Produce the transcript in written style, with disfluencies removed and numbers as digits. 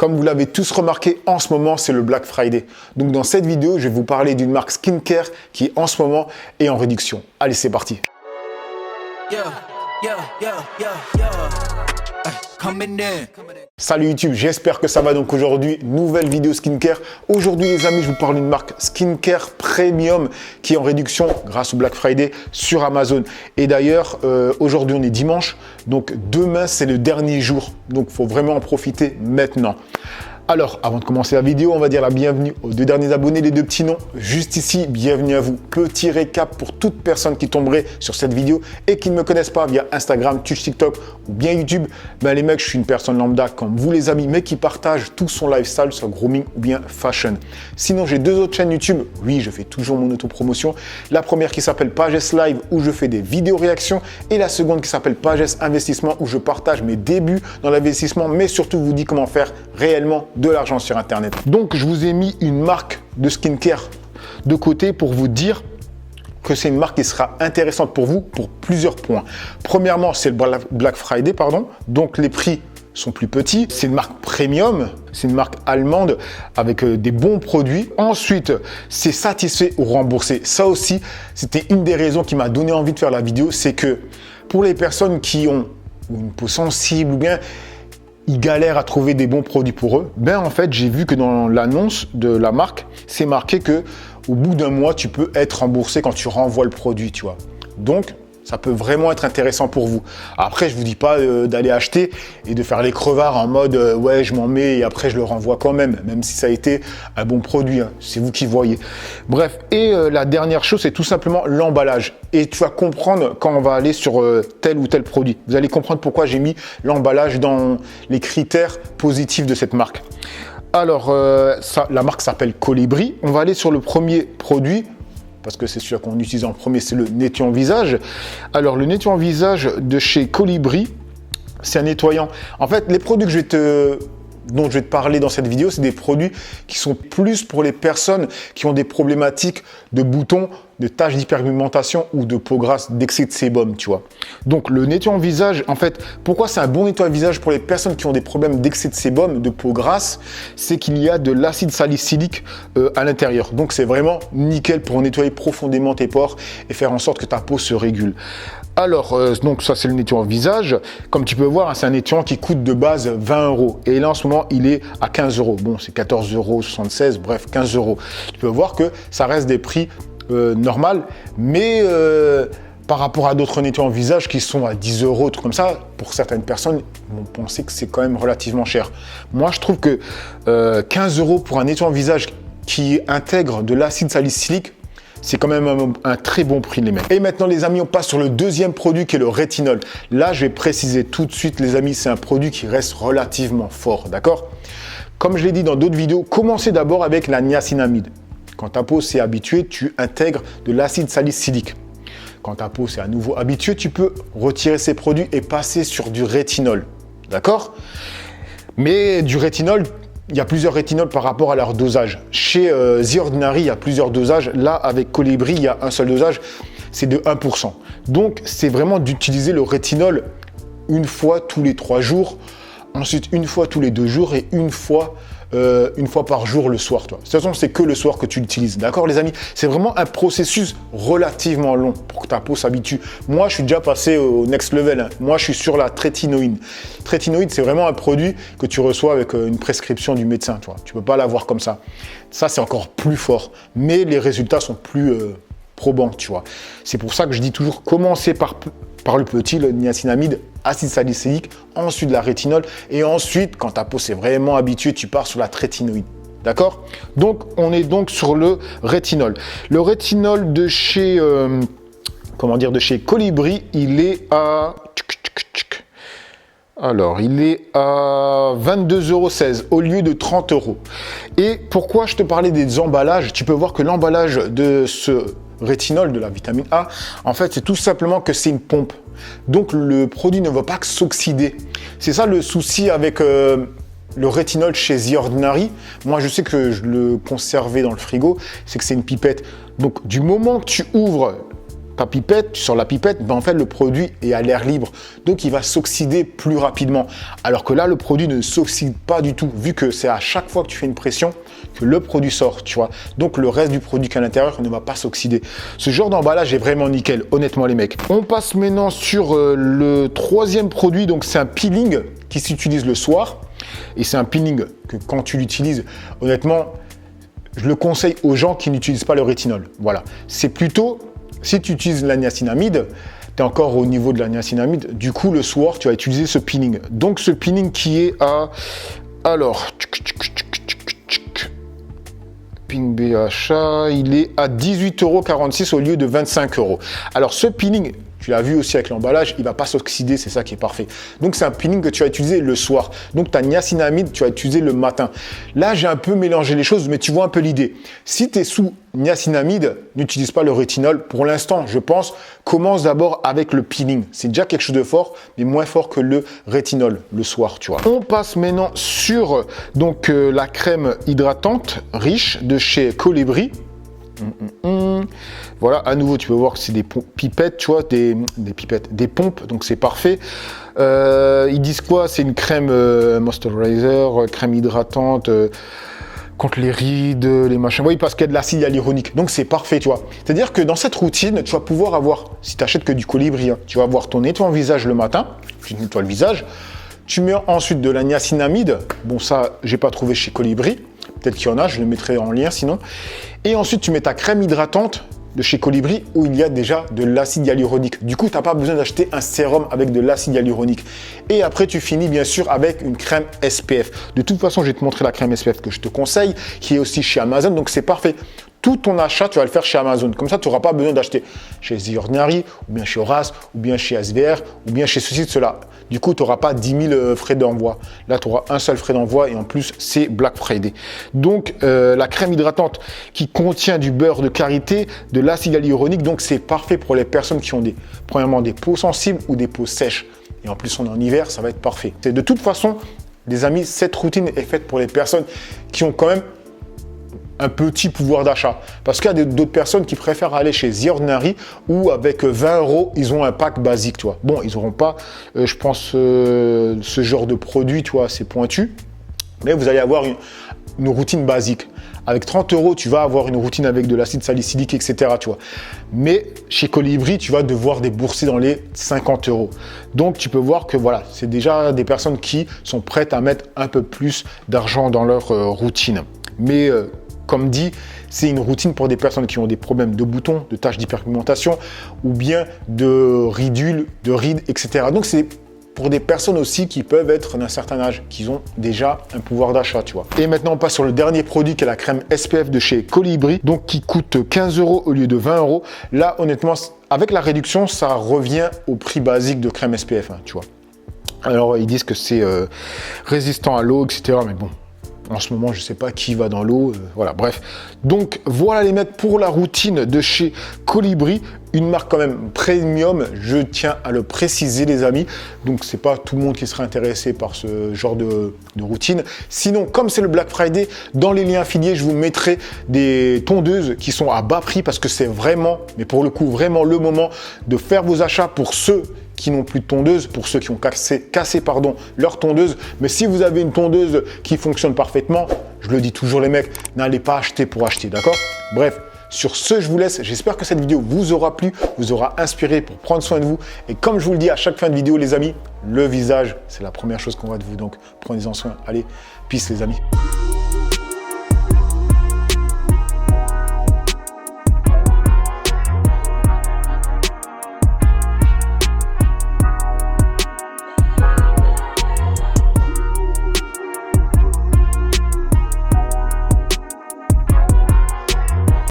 Comme vous l'avez tous remarqué, en ce moment, c'est le Black Friday. Donc dans cette vidéo, je vais vous parler d'une marque skincare qui en ce moment est en réduction. Allez, c'est parti. Salut YouTube, j'espère que ça va. Donc aujourd'hui, nouvelle vidéo skincare. Aujourd'hui les amis, je vous parle d'une marque skincare premium qui est en réduction grâce au Black Friday sur Amazon. Et d'ailleurs, aujourd'hui on est dimanche, donc demain c'est le dernier jour. Donc il faut vraiment en profiter maintenant. Alors, avant de commencer la vidéo, on va dire la bienvenue aux deux derniers abonnés, les deux petits noms. Juste ici, bienvenue à vous. Petit récap pour toute personne qui tomberait sur cette vidéo et qui ne me connaissent pas via Instagram, Twitch, TikTok ou bien YouTube. Ben les mecs, je suis une personne lambda comme vous les amis, mais qui partage tout son lifestyle sur grooming ou bien fashion. Sinon, j'ai deux autres chaînes YouTube. Oui, je fais toujours mon autopromotion. La première qui s'appelle Pages Live où je fais des vidéos réactions et la seconde qui s'appelle Pages Investissement où je partage mes débuts dans l'investissement, mais surtout vous dis comment faire réellement de l'argent sur Internet. Donc, je vous ai mis une marque de skincare de côté pour vous dire que c'est une marque qui sera intéressante pour vous pour plusieurs points. Premièrement, c'est le Black Friday, donc les prix sont plus petits. C'est une marque premium, c'est une marque allemande avec des bons produits. Ensuite, c'est satisfait ou remboursé. Ça aussi, c'était une des raisons qui m'a donné envie de faire la vidéo, c'est que pour les personnes qui ont une peau sensible ou bien ils galèrent à trouver des bons produits pour eux, ben en fait, j'ai vu que dans l'annonce de la marque, c'est marqué que au bout d'un mois, tu peux être remboursé quand tu renvoies le produit, tu vois. Donc, ça peut vraiment être intéressant pour vous. Après, je vous dis pas d'aller acheter et de faire les crevards en mode ouais, je m'en mets et après je le renvoie quand même si ça a été un bon produit. Hein. C'est vous qui voyez. Bref, et la dernière chose, c'est tout simplement l'emballage. Et tu vas comprendre quand on va aller sur tel ou tel produit. Vous allez comprendre pourquoi j'ai mis l'emballage dans les critères positifs de cette marque. Alors, la marque s'appelle Colibri. On va aller sur le premier produit, parce que c'est celui qu'on utilise en premier, c'est le nettoyant visage. Alors, le nettoyant visage de chez Colibri, c'est un nettoyant. En fait, les produits dont je vais te parler dans cette vidéo, c'est des produits qui sont plus pour les personnes qui ont des problématiques de boutons, de taches d'hyperpigmentation ou de peau grasse, d'excès de sébum, tu vois. Donc, le nettoyant visage, en fait, pourquoi c'est un bon nettoyant visage pour les personnes qui ont des problèmes d'excès de sébum, de peau grasse, c'est qu'il y a de l'acide salicylique à l'intérieur. Donc, c'est vraiment nickel pour nettoyer profondément tes pores et faire en sorte que ta peau se régule. Alors, donc ça c'est le nettoyant visage. Comme tu peux voir, hein, c'est un nettoyant qui coûte de base 20 €. Et là, en ce moment, il est à 15 €. Bon, c'est 14,76 €, bref, 15 €. Tu peux voir que ça reste des prix normal, mais par rapport à d'autres nettoyants visage qui sont à 10 €, trucs comme ça, pour certaines personnes vont penser que c'est quand même relativement cher. Moi, je trouve que 15 € pour un nettoyant visage qui intègre de l'acide salicylique, c'est quand même un très bon prix, les mecs. Et maintenant, les amis, on passe sur le deuxième produit qui est le rétinol. Là, je vais préciser tout de suite, les amis, c'est un produit qui reste relativement fort, d'accord? Comme je l'ai dit dans d'autres vidéos, commencez d'abord avec la niacinamide. Quand ta peau s'est habituée, tu intègres de l'acide salicylique. Quand ta peau s'est à nouveau habituée, tu peux retirer ces produits et passer sur du rétinol, d'accord? Mais du rétinol, il y a plusieurs rétinols par rapport à leur dosage. Chez The Ordinary, il y a plusieurs dosages. Là, avec Colibri, il y a un seul dosage, c'est de 1%. Donc, c'est vraiment d'utiliser le rétinol une fois tous les 3 jours, ensuite une fois tous les 2 jours et une fois par jour le soir. Toi. De toute façon, c'est que le soir que tu l'utilises. D'accord, les amis? C'est vraiment un processus relativement long pour que ta peau s'habitue. Moi, je suis déjà passé au next level. Hein. Moi, je suis sur la trétinoïde. Trétinoïde, c'est vraiment un produit que tu reçois avec une prescription du médecin. Toi. Tu ne peux pas l'avoir comme ça. Ça, c'est encore plus fort. Mais les résultats sont plus probants, tu vois. C'est pour ça que je dis toujours, commencer par le petit, le niacinamide, acide salicylique, ensuite la rétinol, et ensuite, quand ta peau s'est vraiment habituée, tu pars sur la trétinoïde. D'accord? Donc, on est donc sur le rétinol. Le rétinol de chez, de chez Colibri, il est à... Alors, il est à 22,16 € au lieu de 30 €. Et pourquoi je te parlais des emballages? Tu peux voir que l'emballage de ce rétinol, de la vitamine A, en fait, c'est tout simplement que c'est une pompe. Donc, le produit ne va pas s'oxyder. C'est ça le souci avec le rétinol chez The Ordinary. Moi, je sais que je le conservais dans le frigo, c'est que c'est une pipette. Donc, du moment que tu ouvres ta pipette, tu sors la pipette, ben en fait le produit est à l'air libre, donc il va s'oxyder plus rapidement. Alors que là, le produit ne s'oxyde pas du tout, vu que c'est à chaque fois que tu fais une pression que le produit sort, tu vois. Donc le reste du produit qui est à l'intérieur ne va pas s'oxyder. Ce genre d'emballage est vraiment nickel, honnêtement les mecs. On passe maintenant sur le troisième produit, donc c'est un peeling qui s'utilise le soir. Et c'est un peeling que quand tu l'utilises, honnêtement, je le conseille aux gens qui n'utilisent pas le rétinol. Voilà. C'est plutôt, si tu utilises la niacinamide, tu es encore au niveau de la niacinamide, du coup, le soir, tu vas utiliser ce peeling. Donc, ce peeling qui est à... Alors... Peeling BHA, il est à 18,46 € au lieu de 25 €. Alors, ce peeling... Tu l'as vu aussi avec l'emballage, il ne va pas s'oxyder, c'est ça qui est parfait. Donc, c'est un peeling que tu vas utiliser le soir. Donc, ta niacinamide, tu vas utiliser le matin. Là, j'ai un peu mélangé les choses, mais tu vois un peu l'idée. Si tu es sous niacinamide, n'utilise pas le rétinol. Pour l'instant, je pense, commence d'abord avec le peeling. C'est déjà quelque chose de fort, mais moins fort que le rétinol le soir, tu vois. On passe maintenant sur donc, la crème hydratante riche de chez Colibri. Voilà, à nouveau, tu peux voir que c'est des pipettes, tu vois, des pipettes, des pompes, donc c'est parfait. Ils disent quoi? C'est une crème moisturizer, crème hydratante contre les rides, les machins. Oui, parce qu'il y a de l'acide hyaluronique, donc c'est parfait, tu vois. C'est-à-dire que dans cette routine, tu vas pouvoir avoir, si tu n'achètes que du Colibri, hein, tu vas avoir ton nettoyant visage le matin, tu nettoies le visage. Tu mets ensuite de la niacinamide. Bon, ça, j'ai pas trouvé chez Colibri. Peut-être qu'il y en a, je le mettrai en lien sinon. Et ensuite, tu mets ta crème hydratante de chez Colibri où il y a déjà de l'acide hyaluronique. Du coup, tu n'as pas besoin d'acheter un sérum avec de l'acide hyaluronique. Et après, tu finis bien sûr avec une crème SPF. De toute façon, je vais te montrer la crème SPF que je te conseille, qui est aussi chez Amazon. Donc, c'est parfait. Tout ton achat, tu vas le faire chez Amazon. Comme ça, tu n'auras pas besoin d'acheter chez The Ordinary, ou bien chez Horace, ou bien chez SVR, ou bien chez ceci, cela. Du coup, tu n'auras pas 10 000 frais d'envoi. Là, tu auras un seul frais d'envoi et en plus, c'est Black Friday. Donc, la crème hydratante qui contient du beurre de karité, de l'acide hyaluronique. Donc, c'est parfait pour les personnes qui ont premièrement des peaux sensibles ou des peaux sèches. Et en plus, on est en hiver, ça va être parfait. De toute façon, les amis, cette routine est faite pour les personnes qui ont quand même un petit pouvoir d'achat. Parce qu'il y a d'autres personnes qui préfèrent aller chez The Ordinary où avec 20 €, ils ont un pack basique, tu vois. Bon, ils n'auront pas, je pense, ce genre de produit, tu vois, assez pointu. Mais vous allez avoir une routine basique. Avec 30 €, tu vas avoir une routine avec de l'acide salicylique, etc., tu vois. Mais chez Colibri, tu vas devoir débourser dans les 50 €. Donc, tu peux voir que voilà, c'est déjà des personnes qui sont prêtes à mettre un peu plus d'argent dans leur routine. Mais comme dit, c'est une routine pour des personnes qui ont des problèmes de boutons, de taches d'hyperpigmentation ou bien de ridules, de rides, etc. Donc, c'est pour des personnes aussi qui peuvent être d'un certain âge, qui ont déjà un pouvoir d'achat, tu vois. Et maintenant, on passe sur le dernier produit qui est la crème SPF de chez Colibri, donc qui coûte 15 € au lieu de 20 €. Là, honnêtement, avec la réduction, ça revient au prix basique de crème SPF, hein, tu vois. Alors, ils disent que c'est résistant à l'eau, etc. Mais bon, en ce moment, je ne sais pas qui va dans l'eau. Voilà, bref. Donc, voilà les mecs pour la routine de chez Colibri. Une marque quand même premium, je tiens à le préciser les amis. Donc, c'est pas tout le monde qui sera intéressé par ce genre de routine. Sinon, comme c'est le Black Friday, dans les liens affiliés, je vous mettrai des tondeuses qui sont à bas prix parce que c'est vraiment, mais pour le coup, vraiment le moment de faire vos achats pour ceux qui n'ont plus de tondeuse, pour ceux qui ont cassé leur tondeuse. Mais si vous avez une tondeuse qui fonctionne parfaitement, je le dis toujours les mecs, n'allez pas acheter pour acheter, d'accord? Bref, sur ce, je vous laisse. J'espère que cette vidéo vous aura plu, vous aura inspiré pour prendre soin de vous. Et comme je vous le dis à chaque fin de vidéo, les amis, le visage, c'est la première chose qu'on voit de vous. Donc, prenez-en soin. Allez, peace les amis.